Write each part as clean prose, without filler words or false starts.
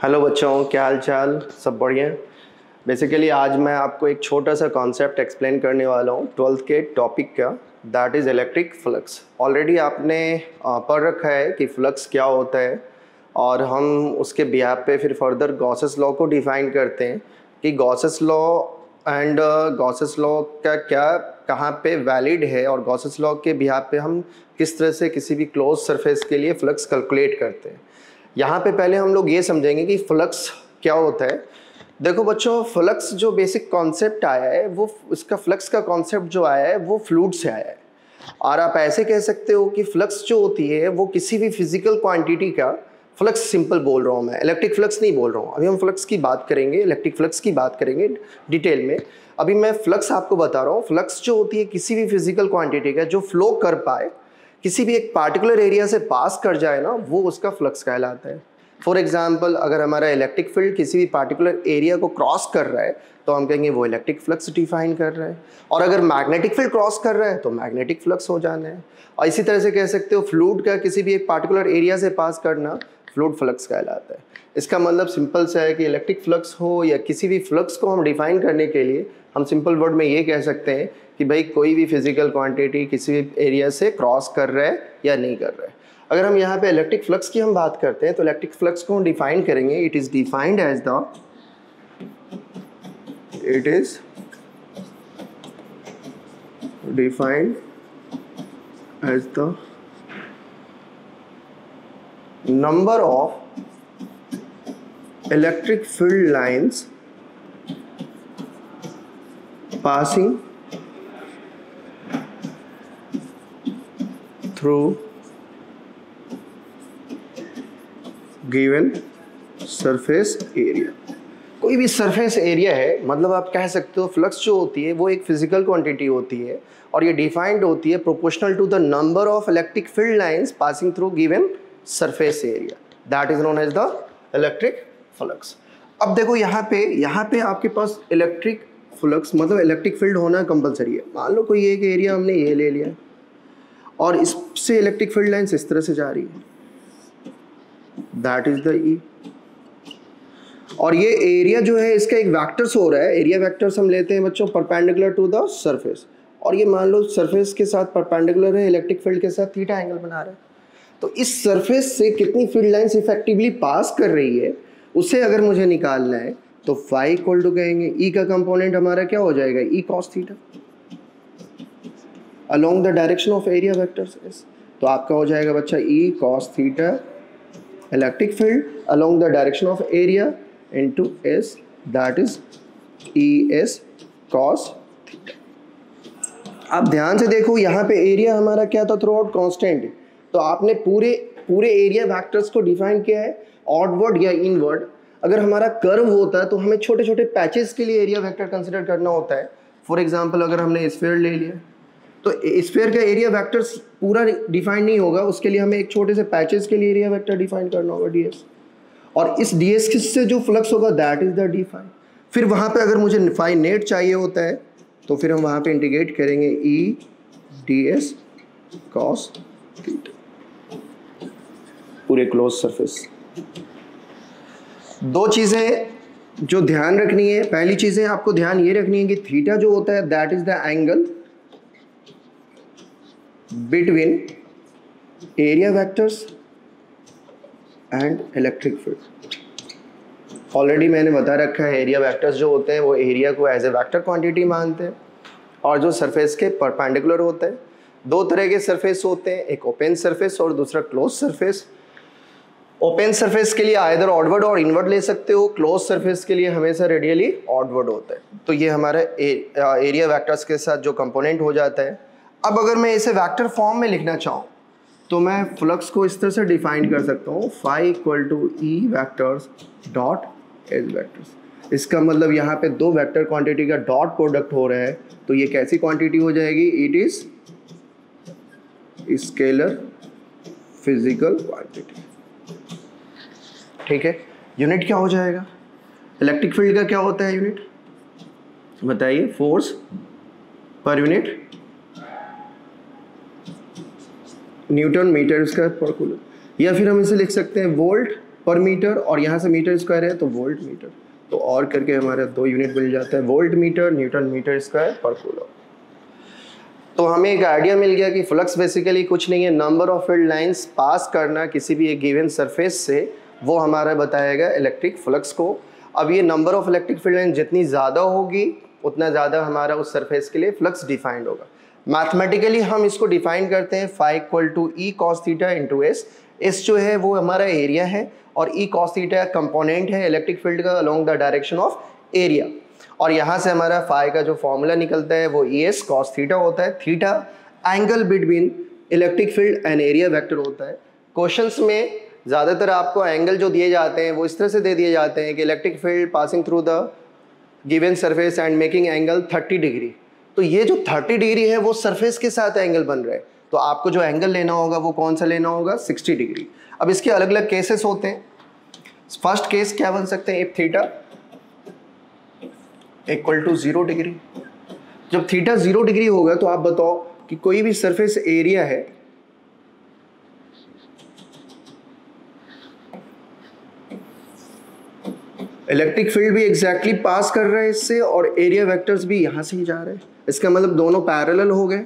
Hello बच्चों, क्या हाल चाल? सब बढ़िया। बेसिकली आज मैं आपको एक छोटा सा कॉन्सेप्ट एक्सप्लेन करने वाला हूँ 12th के टॉपिक का, that is electric flux. Already आपने पढ़ रखा है कि फ्लक्स क्या होता है और हम उसके बिहाफ पे फिर फर्दर गॉसेस लॉ को डिफाइन करते हैं कि Gauss's law and Gauss's law का क्या कहाँ पे वैलिड है और गॉसेस लॉ के बिहाफ पे हम किस तरह से किसी भी क्लोज सरफेस के लिए फ्लक्स कैलकुलेट करते हैं। यहाँ पे पहले हम लोग ये समझेंगे कि फ्लक्स क्या होता है। देखो बच्चों, फ्लक्स जो बेसिक कॉन्सेप्ट आया है वो इसका फ्लक्स का कॉन्सेप्ट जो आया है वो फ्लूइड से आया है। और आप ऐसे कह सकते हो कि फ्लक्स जो होती है वो किसी भी फिजिकल क्वांटिटी का फ्लक्स, सिंपल बोल रहा हूँ मैं, इलेक्ट्रिक फ्लक्स नहीं बोल रहा हूँ। अभी हम फ्लक्स की बात करेंगे, इलेक्ट्रिक फ्लक्स की बात करेंगे डिटेल में। अभी मैं फ्लक्स आपको बता रहा हूँ। फ्लक्स जो होती है किसी भी फिजिकल क्वांटिटी का जो फ्लो कर पाए, किसी भी एक पार्टिकुलर एरिया से पास कर जाए ना, वो उसका फ्लक्स कहलाता है। फॉर एग्जाम्पल, अगर हमारा इलेक्ट्रिक फील्ड किसी भी पार्टिकुलर एरिया को क्रॉस कर रहा है तो हम कहेंगे वो इलेक्ट्रिक फ्लक्स डिफाइन कर रहा है। और अगर मैग्नेटिक फील्ड क्रॉस कर रहा है तो मैग्नेटिक फ्लक्स हो जाना है। और इसी तरह से कह सकते हो फ्लूइड का किसी भी एक पार्टिकुलर एरिया से पास करना फ्लूइड फ्लक्स कहलाता है। इसका मतलब सिंपल सा है कि इलेक्ट्रिक फ्लक्स हो या किसी भी फ्लक्स को हम डिफाइन करने के लिए हम सिंपल वर्ड में ये कह सकते हैं कि भाई कोई भी फिजिकल क्वांटिटी किसी भी एरिया से क्रॉस कर रहा है या नहीं कर रहा है। अगर हम यहाँ पे इलेक्ट्रिक फ्लक्स की हम बात करते हैं तो इलेक्ट्रिक फ्लक्स को हम डिफाइन करेंगे। It is defined as the number of electric field lines passing through given surface area। कोई भी सरफेस एरिया है, मतलब आप कह सकते हो फ्लक्स जो होती है वो एक फिजिकल क्वांटिटी होती है और ये डिफाइंड होती है proportional to the number of electric field lines passing through given surface area, that is known as the electric flux. अब देखो यहाँ पे आपके पास इलेक्ट्रिक फ्लक्स मतलब इलेक्ट्रिक फील्ड होना कंपलसरी है। मान लो कोई एक एरिया हमने ये ले लिया और इससे इलेक्ट्रिक फील्ड लाइंस इस तरह से जा रही है, दैट इज द ई। और ये एरिया जो है इसका एक वेक्टर्स हो रहा है। एरिया वेक्टर्स हम लेते हैं बच्चों परपेंडिकुलर टू द सरफेस, और ये मान लो सरफेस के साथ परपेंडिकुलर है, इलेक्ट्रिक फील्ड के साथ थीटा एंगल बना रहा है। तो इस सरफेस से कितनी फील्ड लाइंस इफेक्टिवली पास कर रही है उसे अगर मुझे निकालना है तो फाई इक्वल टू कहेंगे ई का कंपोनेंट हमारा क्या हो जाएगा, ई cos theta along the direction of area vectors S. तो आपका हो जाएगा बच्चा ई cos theta electric field along the direction of area into S, that is E S cos theta. आप ध्यान से देखो यहाँ पे एरिया हमारा क्या था, थ्रू आउट कॉन्स्टेंट है। तो आपने पूरे एरिया वेक्टर्स को डिफाइन किया है आउटवर्ड या इनवर्ड। अगर हमारा कर्व होता है तो हमें छोटे छोटे पैचेस के लिए एरिया वेक्टर कंसिडर करना होता है। फॉर एग्जांपल, अगर हमने स्फीयर ले लिया तो स्फीयर का एरिया वेक्टर्स पूरा डिफाइन नहीं होगा, उसके लिए हमें एक छोटे से पैचेस के लिए एरिया वेक्टर डिफाइन करना होगा ds। और इस ds से जो फ्लक्स होगा that is the d phi. फिर वहाँ पे अगर मुझे फाई नेट चाहिए होता है तो फिर हम वहाँ पे इंटीग्रेट करेंगे ई ds cos थीटा पूरे क्लोज सरफेस। दो चीजें जो ध्यान रखनी है, पहली चीजें आपको ध्यान ये रखनी है कि थीटा जो होता है that is the angle between area vectors and electric field. Already मैंने बता रखा है एरिया वेक्टर्स जो होते हैं वो एरिया को एज ए वेक्टर क्वांटिटी मानते हैं और जो सरफेस के परपेंडिकुलर होता है। दो तरह के सरफेस होते हैं, एक ओपन सरफेस और दूसरा क्लोज सरफेस। ओपन सरफेस के लिए आइदर ऑडवर्ड और इनवर्ड ले सकते हो, क्लोज सरफेस के लिए हमेशा रेडियली ऑडवर्ड होता है। तो ये हमारा एरिया वेक्टर्स के साथ जो कंपोनेंट हो जाता है। अब अगर मैं इसे वेक्टर फॉर्म में लिखना चाहूँ तो मैं फ्लक्स को इस तरह से डिफाइन कर सकता हूँ, phi equal to E vectors dot S vectors. इसका मतलब यहाँ पे दो वेक्टर क्वांटिटी का डॉट प्रोडक्ट हो रहा है, तो ये कैसी क्वांटिटी हो जाएगी, it is scalar physical quantity. ठीक है, यूनिट क्या हो जाएगा, इलेक्ट्रिक फील्ड का क्या होता है यूनिट बताइए, force per unit newton metre square per coulomb, या फिर हम इसे लिख सकते हैं वोल्ट पर मीटर, और यहाँ से मीटर स्क्वायर है तो वोल्ट मीटर, तो और करके हमारा 2 यूनिट मिल जाता है, volt metre newton metre square per coulomb. तो हमें एक आइडिया मिल गया कि फ्लक्स बेसिकली कुछ नहीं है, number of field lines pass करना किसी भी एक गिवन सरफेस से, वो हमारा बताएगा इलेक्ट्रिक फ्लक्स को। अब ये number of electric field line जितनी ज़्यादा होगी उतना ज़्यादा हमारा उस सरफेस के लिए फ्लक्स डिफाइंड होगा। मैथमेटिकली हम इसको डिफाइन करते हैं phi equal to E cos theta into S. S जो है वो हमारा एरिया है और ई कॉस थीटा कंपोनेंट है इलेक्ट्रिक फील्ड का along the direction of area. और यहाँ से हमारा फाई का जो फॉर्मूला निकलता है वो ई एस कॉस थीटा होता है। Theta angle between electric field and area vector होता है। क्वेश्चंस में ज़्यादातर आपको एंगल जो दिए जाते हैं वो इस तरह से दे दिए जाते हैं कि electric field passing through the given surface and making angle 30 degree. तो ये जो 30 डिग्री है वो सरफेस के साथ एंगल बन रहा है, तो आपको जो एंगल लेना होगा वो कौन सा लेना होगा, 60 डिग्री। अब इसके अलग अलग केसेस होते हैं। फर्स्ट केस क्या बन सकते हैं, if theta equal to 0 degree. जब थीटा 0 डिग्री होगा तो आप बताओ कि कोई भी सरफेस एरिया है, इलेक्ट्रिक फील्ड भी एग्जैक्टली पास कर रहा है इससे और एरिया वेक्टर्स भी यहां से ही जा रहे हैं। इसका मतलब दोनों पैरेलल हो गए।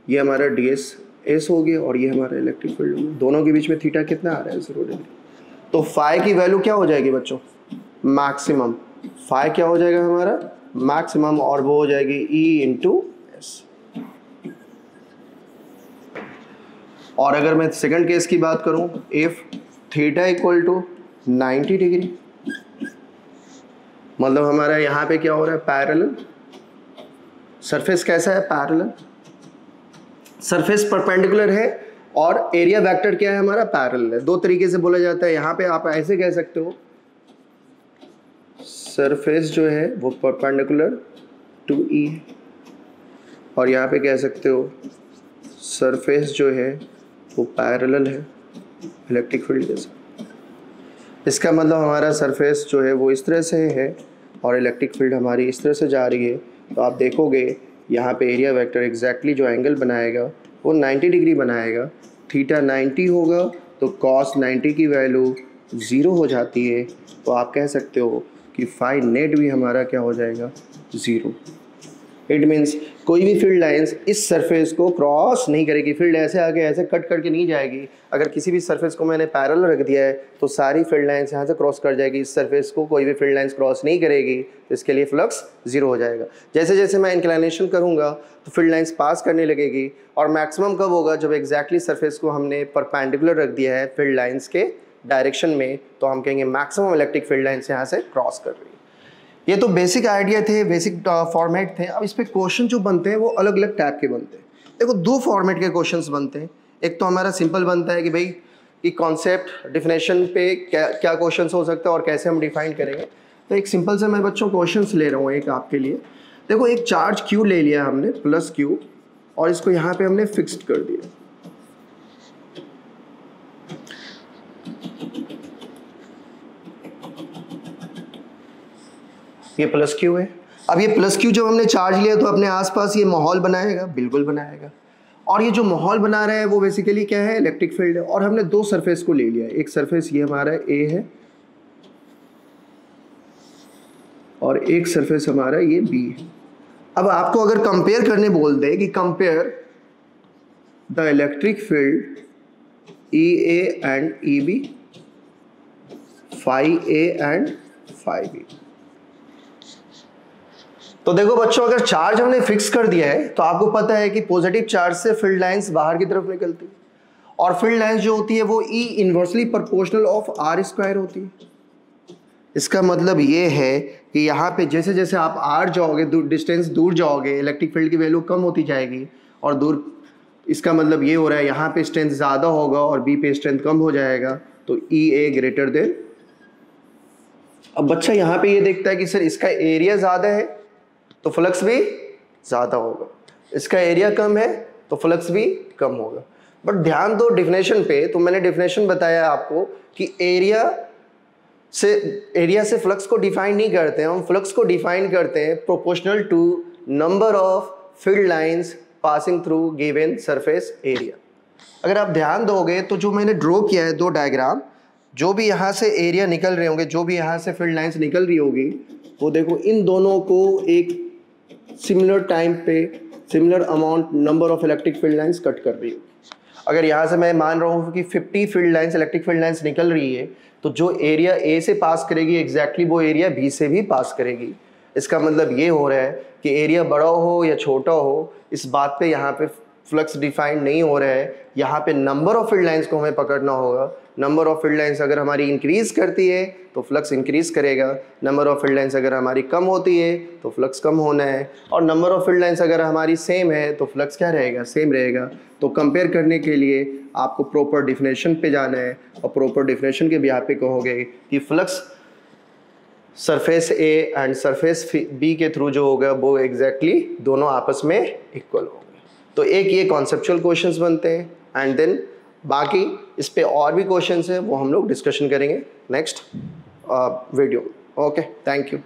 ये हमारा डीएस एस हो गया और ये हमारा इलेक्ट्रिक फील्ड हो गया। दोनों के बीच में थीटा कितना आ रहा है, 0 डिग्री। तो फाई की वैल्यू क्या हो जाएगी बच्चों, मैक्सिमम। फाई क्या हो जाएगा हमारा, मैक्सिमम, और वो हो जाएगी ई इंटू एस। और अगर मैं सेकंड केस की बात करूं, if theta equal to 90 degree, मतलब हमारा यहाँ पे क्या हो रहा है, पैरेलल। सरफेस कैसा है, पैरेलल। सरफेस परपेंडिकुलर है और एरिया वेक्टर क्या है हमारा, पैरेलल है। दो तरीके से बोला जाता है। यहाँ पे आप ऐसे कह सकते हो, सरफेस जो है वो परपेंडिकुलर टू ई, और यहाँ पे कह सकते हो सरफेस जो है वो पैरेलल है इलेक्ट्रिक फील्ड के साथ। इसका मतलब हमारा सरफेस जो है वो इस तरह से है और इलेक्ट्रिक फील्ड हमारी इस तरह से जा रही है। तो आप देखोगे यहाँ पे एरिया वेक्टर एग्जैक्टली जो एंगल बनाएगा वो 90 डिग्री बनाएगा। थीटा 90 होगा तो कॉस 90 की वैल्यू 0 हो जाती है। तो आप कह सकते हो कि फाई नेट भी हमारा क्या हो जाएगा, 0। इट मीन्स कोई भी फील्ड लाइंस इस सरफेस को क्रॉस नहीं करेगी। फील्ड ऐसे आगे ऐसे कट करके नहीं जाएगी। अगर किसी भी सरफेस को मैंने पैरेलल रख दिया है तो सारी फील्ड लाइंस यहाँ से क्रॉस कर जाएगी। इस सरफेस को कोई भी फील्ड लाइंस क्रॉस नहीं करेगी, तो इसके लिए फ्लक्स 0 हो जाएगा। जैसे जैसे मैं इंक्लिनेशन करूँगा तो फील्ड लाइंस पास करने लगेगी। और मैक्सिमम कब होगा, जब एग्जैक्टली सरफेस को हमने परपेंडिकुलर रख दिया है फील्ड लाइंस के डायरेक्शन में, तो हम कहेंगे मैक्सिमम इलेक्ट्रिक फील्ड लाइंस यहाँ से क्रॉस कर रही है। ये तो बेसिक आइडिया थे, बेसिक फॉर्मेट थे। अब इस पे क्वेश्चन जो बनते हैं वो अलग अलग टाइप के बनते हैं। देखो 2 फॉर्मेट के क्वेश्चंस बनते हैं। एक तो हमारा सिंपल बनता है कि भाई कि कॉन्सेप्ट डिफिनेशन पे क्या क्या क्वेश्चंस हो सकते हैं और कैसे हम डिफाइन करेंगे। तो एक सिंपल से मैं बच्चों क्वेश्चंस ले रहा हूँ एक आपके लिए। देखो एक चार्ज Q ले लिया हमने, प्लस Q, और इसको यहाँ पे हमने फिक्स्ड कर दिया। ये प्लस Q है। अब ये प्लस Q जब हमने चार्ज लिया तो अपने आसपास ये माहौल बनाएगा, बिल्कुल बनाएगा। और ये जो माहौल बना रहा है वो बेसिकली क्या है, इलेक्ट्रिक फील्ड है। और हमने 2 सरफेस को ले लिया। एक सरफेस ये हमारा A है और एक सरफेस हमारा ये B है। अब आपको अगर कंपेयर करने बोल दे कि compare the electric field EA and EB, phi A and phi B। तो देखो बच्चों, अगर चार्ज हमने फिक्स कर दिया है तो आपको पता है कि पॉजिटिव चार्ज से फील्ड लाइंस बाहर की तरफ निकलती है और फील्ड लाइंस जो होती है वो E inversely proportional of R square होती है। इसका मतलब ये है कि यहाँ पे जैसे जैसे आप R जाओगे, डिस्टेंस दूर जाओगे, इलेक्ट्रिक फील्ड की वैल्यू कम होती जाएगी और दूर। इसका मतलब ये हो रहा है यहाँ पे स्ट्रेंथ ज़्यादा होगा और B पे स्ट्रेंथ कम हो जाएगा, तो EA ग्रेटर देन। अब बच्चा यहाँ पे ये देखता है कि सर इसका एरिया ज़्यादा है तो फ्लक्स भी ज़्यादा होगा, इसका एरिया कम है तो फ्लक्स भी कम होगा। बट ध्यान दो डेफिनेशन पे, तो मैंने डेफिनेशन बताया आपको कि एरिया से फ्लक्स को डिफाइन नहीं करते हैं हम। फ्लक्स को डिफाइन करते हैं proportional to number of field lines passing through given surface area. अगर आप ध्यान दोगे तो जो मैंने ड्रॉ किया है 2 डायग्राम, जो भी यहाँ से एरिया निकल रहे होंगे, जो भी यहाँ से फील्ड लाइंस निकल रही होगी, वो देखो इन दोनों को एक सिमिलर टाइम पे similar amount number of electric field lines cut कर रही होगी। अगर यहाँ से मैं मान रहा हूँ कि 50 field lines electric field lines निकल रही है, तो जो एरिया ए से पास करेगी एग्जैक्टली वो एरिया बी से भी पास करेगी। इसका मतलब ये हो रहा है कि एरिया बड़ा हो या छोटा हो, इस बात पे यहाँ पे फ्लक्स डिफाइंड नहीं हो रहा है। यहाँ पे नंबर ऑफ फील्ड लाइंस को हमें पकड़ना होगा। नंबर ऑफ फील्ड लाइंस अगर हमारी इंक्रीज करती है तो फ्लक्स इंक्रीज करेगा, नंबर ऑफ फील्ड लाइंस अगर हमारी कम होती है तो फ्लक्स कम होना है, और नंबर ऑफ फील्ड लाइंस अगर हमारी सेम है तो फ्लक्स क्या रहेगा, सेम रहेगा। तो कंपेयर करने के लिए आपको प्रॉपर डिफिनेशन पे जाना है, और प्रॉपर डिफिनेशन के यहाँ पे कहोगे कि flux surface A and surface B के थ्रू जो होगा वो एग्जैक्टली दोनों आपस में इक्वल होंगे। तो एक ये कॉन्सेप्चुअल क्वेश्चंस बनते हैं, एंड देन बाकी इस पे और भी क्वेश्चंस हैं वो हम लोग डिस्कशन करेंगे next video. Okay, thank you.